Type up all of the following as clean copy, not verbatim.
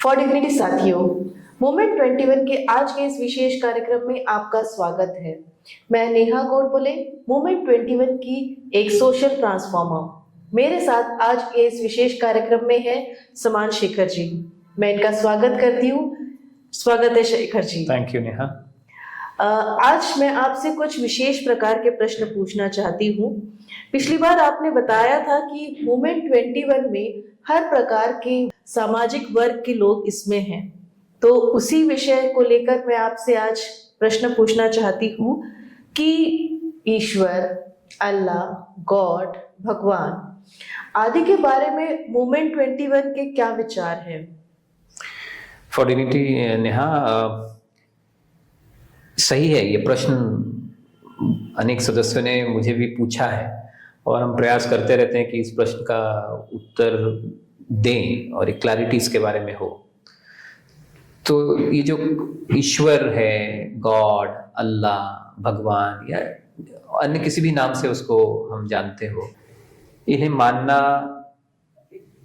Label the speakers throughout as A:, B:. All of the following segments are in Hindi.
A: फॉर डिग्निटी साथियों, मोमेंट 21 के आज के इस विशेष कार्यक्रम में आपका स्वागत है। मैं नेहा गोरबोले, मोमेंट 21 की एक सोशल ट्रांसफॉर्मर। मेरे साथ आज के इस विशेष कार्यक्रम में है समान शेखर जी। मैं इनका स्वागत करती हूँ। स्वागत है शेखर जी।
B: Thank you Neha.
A: आज मैं आपसे कुछ विशेष प्रकार के प्रश्न पूछना चाहती हूँ। पिछली बार आपने बताया था कि मोमेंट 21 में हर प्रकार के सामाजिक वर्ग के लोग इसमें हैं, तो उसी विषय को लेकर मैं आपसे आज प्रश्न पूछना चाहती हूँ कि ईश्वर, अल्लाह, गॉड, भगवान आदि के बारे में मोमेंट 21 के क्या विचार हैं?
B: फॉर डिग्निटी नेहा, सही है। ये प्रश्न अनेक सदस्यों ने मुझे भी पूछा है और हम प्रयास करते रहते हैं कि इस प्रश्न का उत्तर दें और एक क्लैरिटी इसके बारे में हो। तो ये जो ईश्वर है, गॉड, अल्लाह, भगवान या अन्य किसी भी नाम से उसको हम जानते हो, इन्हें मानना,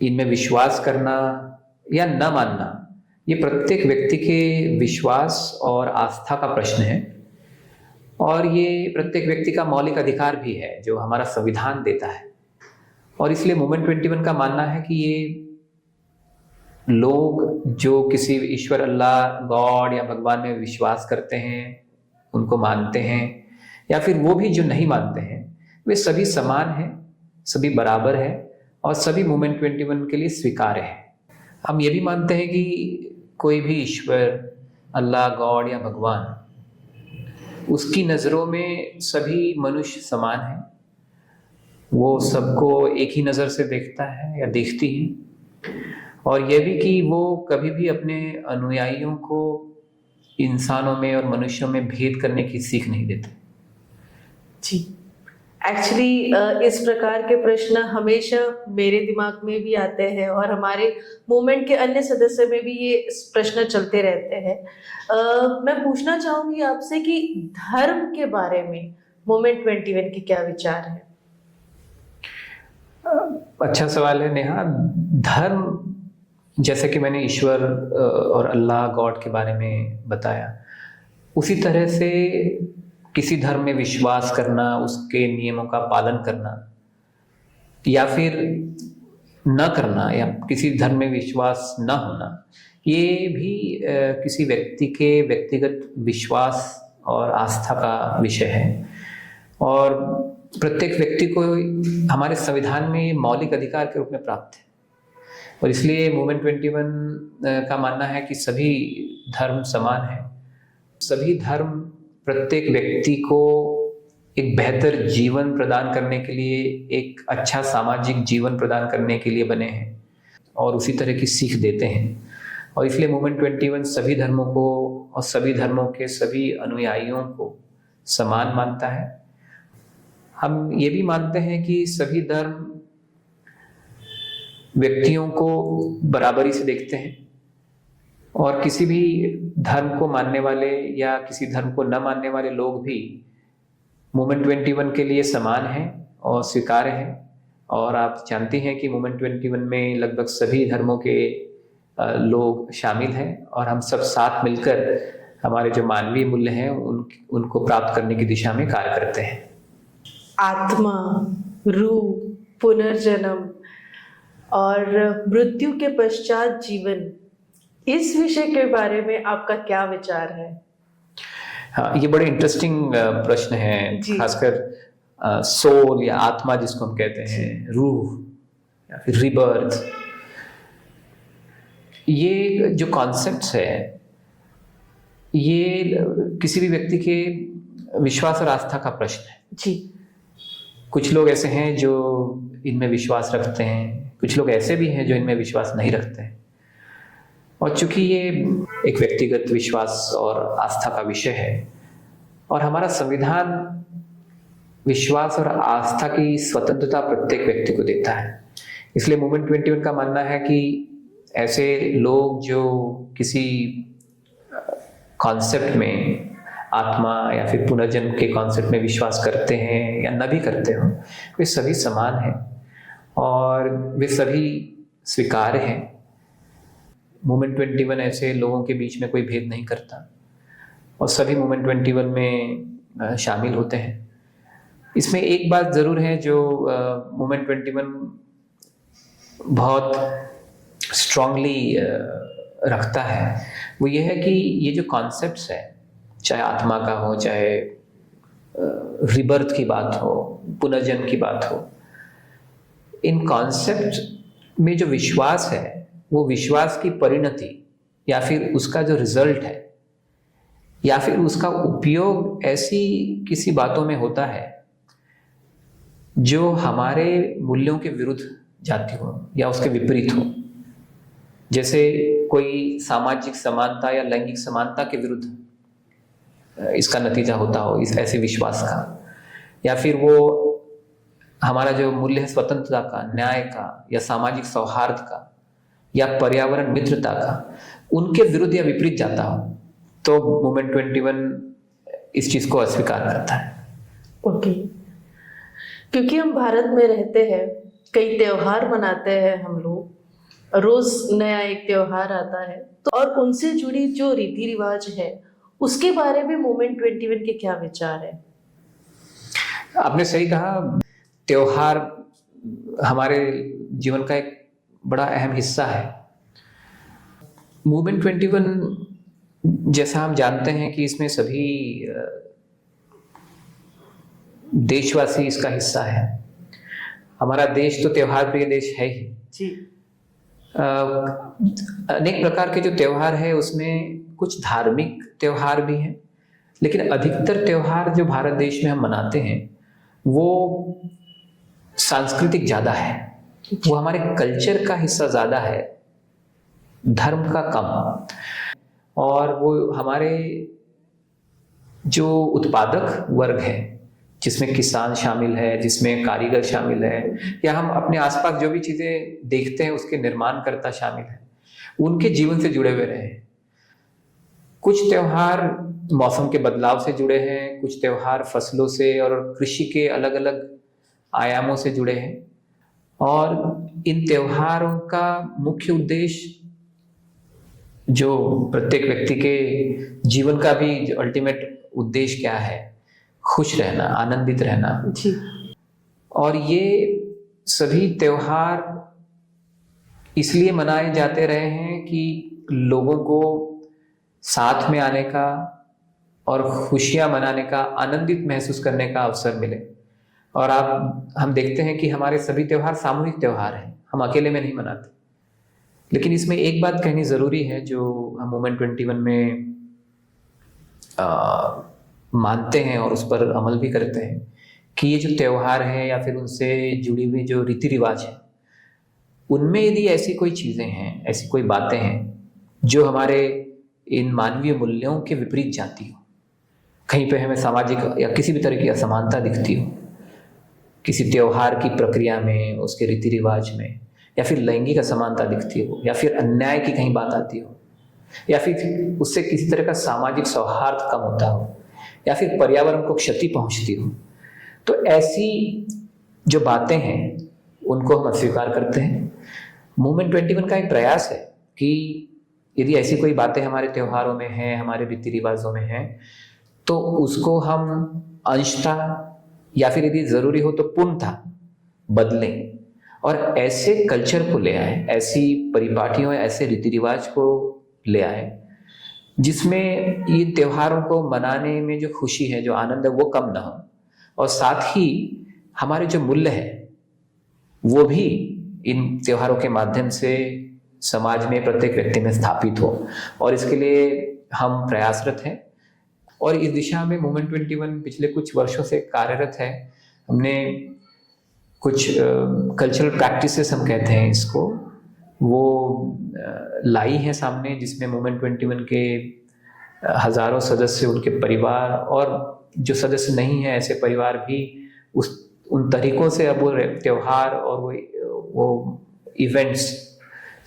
B: इनमें विश्वास करना या न मानना, ये प्रत्येक व्यक्ति के विश्वास और आस्था का प्रश्न है और ये प्रत्येक व्यक्ति का मौलिक अधिकार भी है जो हमारा संविधान देता है। और इसलिए मोमेंट 21 का मानना है कि ये लोग जो किसी ईश्वर, अल्लाह, गॉड या भगवान में विश्वास करते हैं, उनको मानते हैं, या फिर वो भी जो नहीं मानते हैं, वे सभी समान हैं, सभी बराबर हैं और सभी मोमेंट 21 के लिए स्वीकार्य हैं। हम ये भी मानते हैं कि कोई भी ईश्वर, अल्लाह, गॉड या भगवान, उसकी नज़रों में सभी मनुष्य समान हैं। वो सबको एक ही नज़र से देखता है या देखती है, और यह भी कि वो कभी भी अपने अनुयायियों को इंसानों में और मनुष्यों में भेद करने की सीख नहीं देते।
A: जी, एक्चुअली इस प्रकार के प्रश्न हमेशा मेरे दिमाग में भी आते हैं और हमारे मूवमेंट के अन्य सदस्य में भी ये प्रश्न चलते रहते हैं। मैं पूछना चाहूंगी आपसे कि धर्म के बारे में मोमेंट 21 के क्या विचार है?
B: अच्छा सवाल है नेहा। धर्म, जैसे कि मैंने ईश्वर और अल्लाह, गॉड के बारे में बताया, उसी तरह से किसी धर्म में विश्वास करना, उसके नियमों का पालन करना या फिर न करना, या किसी धर्म में विश्वास न होना, ये भी किसी व्यक्ति के व्यक्तिगत विश्वास और आस्था का विषय है। और प्रत्येक व्यक्ति को हमारे संविधान में मौलिक अधिकार के रूप में प्राप्त है और इसलिए मोमेंट 21 का मानना है कि सभी धर्म समान हैं। सभी धर्म प्रत्येक व्यक्ति को एक बेहतर जीवन प्रदान करने के लिए, एक अच्छा सामाजिक जीवन प्रदान करने के लिए बने हैं और उसी तरह की सीख देते हैं। और इसलिए मोमेंट 21 सभी धर्मों को और सभी धर्मों के सभी अनुयायियों को समान मानता है। हम ये भी मानते हैं कि सभी धर्म व्यक्तियों को बराबरी से देखते हैं और किसी भी धर्म को मानने वाले या किसी धर्म को न मानने वाले लोग भी मोमेंट 21 के लिए समान हैं और स्वीकार्य हैं। और आप जानती हैं कि मोमेंट 21 में लगभग सभी धर्मों के लोग शामिल हैं और हम सब साथ मिलकर हमारे जो मानवीय मूल्य हैं उनको प्राप्त करने की दिशा में कार्य करते हैं।
A: आत्मा, रूह, पुनर्जन्म और मृत्यु के पश्चात जीवन, इस विषय के बारे में आपका क्या विचार है?
B: हाँ, ये बड़े इंटरेस्टिंग प्रश्न है। खासकर सोल या आत्मा जिसको हम कहते हैं, रूह या फिर रीबर्थ, ये जो कॉन्सेप्ट्स है, ये किसी भी व्यक्ति के विश्वास और आस्था का प्रश्न है।
A: जी,
B: कुछ लोग ऐसे हैं जो इनमें विश्वास रखते हैं, कुछ लोग ऐसे भी हैं जो इनमें विश्वास नहीं रखते हैं। और चूंकि ये एक व्यक्तिगत विश्वास और आस्था का विषय है और हमारा संविधान विश्वास और आस्था की स्वतंत्रता प्रत्येक व्यक्ति को देता है, इसलिए मोमेंट 21 का मानना है कि ऐसे लोग जो किसी कॉन्सेप्ट में, आत्मा या फिर पुनर्जन्म के कॉन्सेप्ट में विश्वास करते हैं या न भी करते हो, वे सभी समान हैं और वे सभी स्वीकार्य हैं। मूवमेंट 21 ऐसे लोगों के बीच में कोई भेद नहीं करता और सभी मूवमेंट 21 में शामिल होते हैं। इसमें एक बात ज़रूर है जो मूवमेंट 21 बहुत स्ट्रांगली रखता है, वो ये है कि ये जो कॉन्सेप्ट्स है, चाहे आत्मा का हो, चाहे रिबर्थ की बात हो, पुनर्जन्म की बात हो, इन कॉन्सेप्ट में जो विश्वास है वो विश्वास की परिणति या फिर उसका जो रिजल्ट है या फिर उसका उपयोग ऐसी किसी बातों में होता है जो हमारे मूल्यों के विरुद्ध जाती हो या उसके विपरीत हो। जैसे कोई सामाजिक समानता या लैंगिक समानता के विरुद्ध इसका नतीजा होता हो इस ऐसे विश्वास का, या फिर वो हमारा जो मूल्य है स्वतंत्रता का, न्याय का या सामाजिक सौहार्द का या पर्यावरण मित्रता का, उनके विरुद्ध या विपरीत जाता हो, तो मूवमेंट 21 इस चीज को अस्वीकार करता है।
A: ओके, क्योंकि हम भारत में रहते हैं, कई त्योहार मनाते हैं हम लोग, रोज नया एक त्योहार आता है, तो और उनसे जुड़ी जो रीति रिवाज है उसके बारे में मूवमेंट 21 के क्या विचार है?
B: आपने सही कहा, त्योहार हमारे जीवन का एक बड़ा अहम हिस्सा है। मूवमेंट 21 जैसा हम जानते हैं कि इसमें सभी देशवासी इसका हिस्सा है। हमारा देश तो त्योहार प्रिय देश है ही
A: जी।
B: अनेक प्रकार के जो त्योहार है उसमें कुछ धार्मिक त्योहार भी हैं, लेकिन अधिकतर त्योहार जो भारत देश में हम मनाते हैं वो सांस्कृतिक ज़्यादा है, वो हमारे कल्चर का हिस्सा ज़्यादा है, धर्म का कम। और वो हमारे जो उत्पादक वर्ग है, जिसमें किसान शामिल है, जिसमें कारीगर शामिल है, या हम अपने आसपास जो भी चीज़ें देखते हैं उसके निर्माणकर्ता शामिल है, उनके जीवन से जुड़े हुए रहे। कुछ त्योहार मौसम के बदलाव से जुड़े हैं, कुछ त्योहार फसलों से और कृषि के अलग अलग आयामों से जुड़े हैं। और इन त्योहारों का मुख्य उद्देश्य जो प्रत्येक व्यक्ति के जीवन का भी अल्टीमेट उद्देश्य क्या है, खुश रहना, आनंदित रहना
A: जी। और
B: ये सभी त्योहार इसलिए मनाए जाते रहे हैं कि लोगों को साथ में आने का और खुशियां मनाने का, आनंदित महसूस करने का अवसर मिले। और हम देखते हैं कि हमारे सभी त्योहार सामूहिक त्योहार हैं, हम अकेले में नहीं मनाते। लेकिन इसमें एक बात कहनी ज़रूरी है जो हम मूवमेंट 21 में मानते हैं और उस पर अमल भी करते हैं कि ये जो त्योहार है या फिर उनसे जुड़ी हुई जो रीति रिवाज है, उनमें यदि ऐसी कोई चीज़ें हैं, ऐसी कोई बातें हैं जो हमारे इन मानवीय मूल्यों के विपरीत जाती हो, कहीं पे हमें सामाजिक या किसी भी तरह की असमानता दिखती हो, किसी त्योहार की प्रक्रिया में, उसके रीति रिवाज में, या फिर लैंगिक असमानता दिखती हो, या फिर अन्याय की कहीं बात आती हो, या फिर उससे किसी तरह का सामाजिक सौहार्द कम होता हो, या फिर पर्यावरण को क्षति पहुंचती हो, तो ऐसी जो बातें हैं उनको हम अस्वीकार करते हैं। मूवमेंट 21 का एक प्रयास है कि यदि ऐसी कोई बातें हमारे त्योहारों में हैं, हमारे रीति रिवाजों में हैं, तो उसको हम अंशतः या फिर यदि जरूरी हो तो पूर्णतः बदलें और ऐसे कल्चर को ले आए, ऐसी परिपाटियों, ऐसे रीति रिवाज को ले आए जिसमें ये त्योहारों को मनाने में जो खुशी है, जो आनंद है, वो कम ना हो, और साथ ही हमारे जो मूल्य है वो भी इन त्योहारों के माध्यम से समाज में प्रत्येक व्यक्ति में स्थापित हो। और इसके लिए हम प्रयासरत हैं और इस दिशा में मूवमेंट 21 पिछले कुछ वर्षों से कार्यरत है। हमने कुछ कल्चरल प्रैक्टिसेस हम कहते हैं इसको, वो लाई है सामने, जिसमें मूवमेंट 21 के हजारों सदस्य, उनके परिवार और जो सदस्य नहीं है ऐसे परिवार भी उन तरीकों से अब वो त्योहार और वो इवेंट्स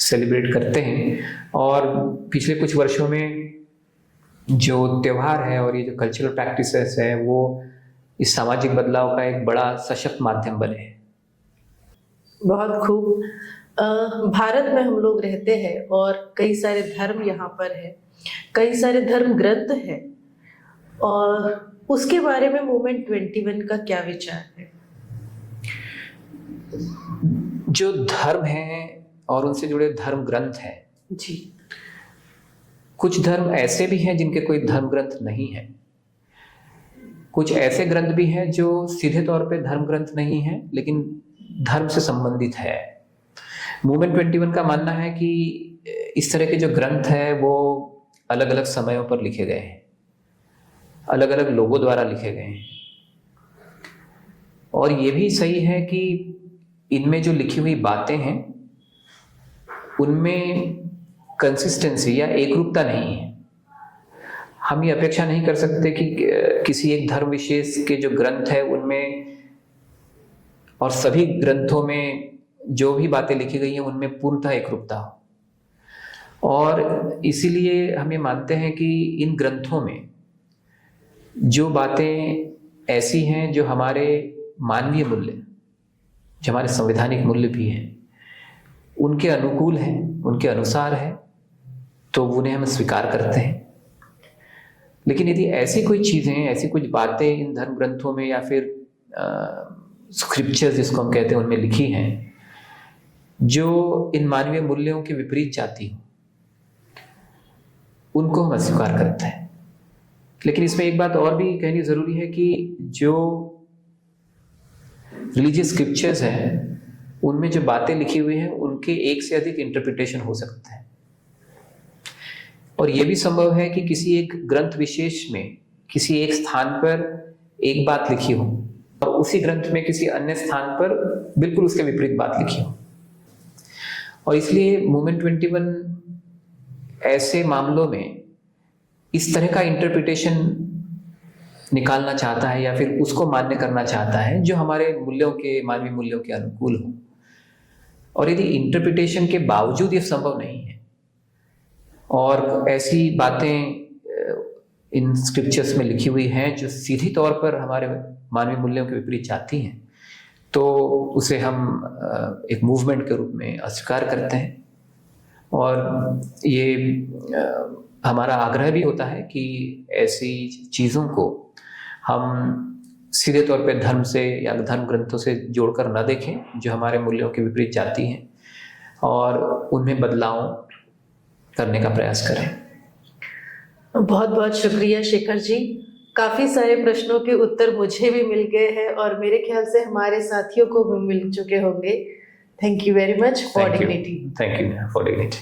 B: सेलिब्रेट करते हैं। और पिछले कुछ वर्षों में जो त्योहार है और ये जो कल्चरल प्रैक्टिसेस है वो इस सामाजिक बदलाव का एक बड़ा सशक्त माध्यम बने हैं।
A: बहुत खूब। भारत में हम लोग रहते हैं और कई सारे धर्म यहाँ पर है, कई सारे धर्म ग्रंथ है, और उसके बारे में मूवमेंट 21 का क्या विचार है?
B: जो धर्म है और उनसे जुड़े धर्म ग्रंथ हैं
A: जी,
B: कुछ धर्म ऐसे भी हैं जिनके कोई धर्म ग्रंथ नहीं है, कुछ ऐसे ग्रंथ भी हैं जो सीधे तौर पे धर्म ग्रंथ नहीं है लेकिन धर्म से संबंधित है। मूवमेंट 21 का मानना है कि इस तरह के जो ग्रंथ है वो अलग अलग समयों पर लिखे गए हैं, अलग अलग लोगों द्वारा लिखे गए हैं, और ये भी सही है कि इनमें जो लिखी हुई बातें हैं उनमें कंसिस्टेंसी या एकरूपता नहीं है। हम ये अपेक्षा नहीं कर सकते कि किसी एक धर्म विशेष के जो ग्रंथ है उनमें और सभी ग्रंथों में जो भी बातें लिखी गई हैं उनमें पूर्णतः एकरूपता हो, और इसीलिए हम ये मानते हैं कि इन ग्रंथों में जो बातें ऐसी हैं जो हमारे मानवीय मूल्य, जो हमारे संवैधानिक मूल्य भी हैं, उनके अनुकूल हैं, उनके अनुसार है, तो उन्हें हम स्वीकार करते हैं। लेकिन यदि ऐसी कोई चीज़ें, ऐसी कुछ बातें इन धर्म ग्रंथों में या फिर स्क्रिप्चर्स जिसको हम कहते हैं उनमें लिखी हैं जो इन मानवीय मूल्यों के विपरीत जाती हो, उनको हम अस्वीकार करते हैं। लेकिन इसमें एक बात और भी कहनी जरूरी है कि जो रिलीजियस स्क्रिप्चर्स हैं उनमें जो बातें लिखी हुई हैं उनके एक से अधिक इंटरप्रिटेशन हो सकते हैं, और यह भी संभव है कि किसी एक ग्रंथ विशेष में किसी एक स्थान पर एक बात लिखी हो और उसी ग्रंथ में किसी अन्य स्थान पर बिल्कुल उसके विपरीत बात लिखी हो। और इसलिए मूवमेंट 21 ऐसे मामलों में इस तरह का इंटरप्रिटेशन निकालना चाहता है या फिर उसको मान्य करना चाहता है जो हमारे मूल्यों के, मानवीय मूल्यों के अनुकूल हो। और यदि इंटरप्रिटेशन के बावजूद ये संभव नहीं है और ऐसी बातें इन स्क्रिप्चर्स में लिखी हुई हैं जो सीधी तौर पर हमारे मानवीय मूल्यों के विपरीत जाती हैं, तो उसे हम एक मूवमेंट के रूप में अस्वीकार करते हैं। और ये हमारा आग्रह भी होता है कि ऐसी चीज़ों को हम सीधे तौर पे धर्म से या धर्म ग्रंथों से जोड़कर न देखें जो हमारे मूल्यों के विपरीत जाती हैं, और उनमें बदलाव करने का प्रयास करें।
A: बहुत बहुत शुक्रिया शेखर जी, काफी सारे प्रश्नों के उत्तर मुझे भी मिल गए हैं और मेरे ख्याल से हमारे साथियों को भी मिल चुके होंगे। Thank you very much for dignity.
B: Thank you for dignity.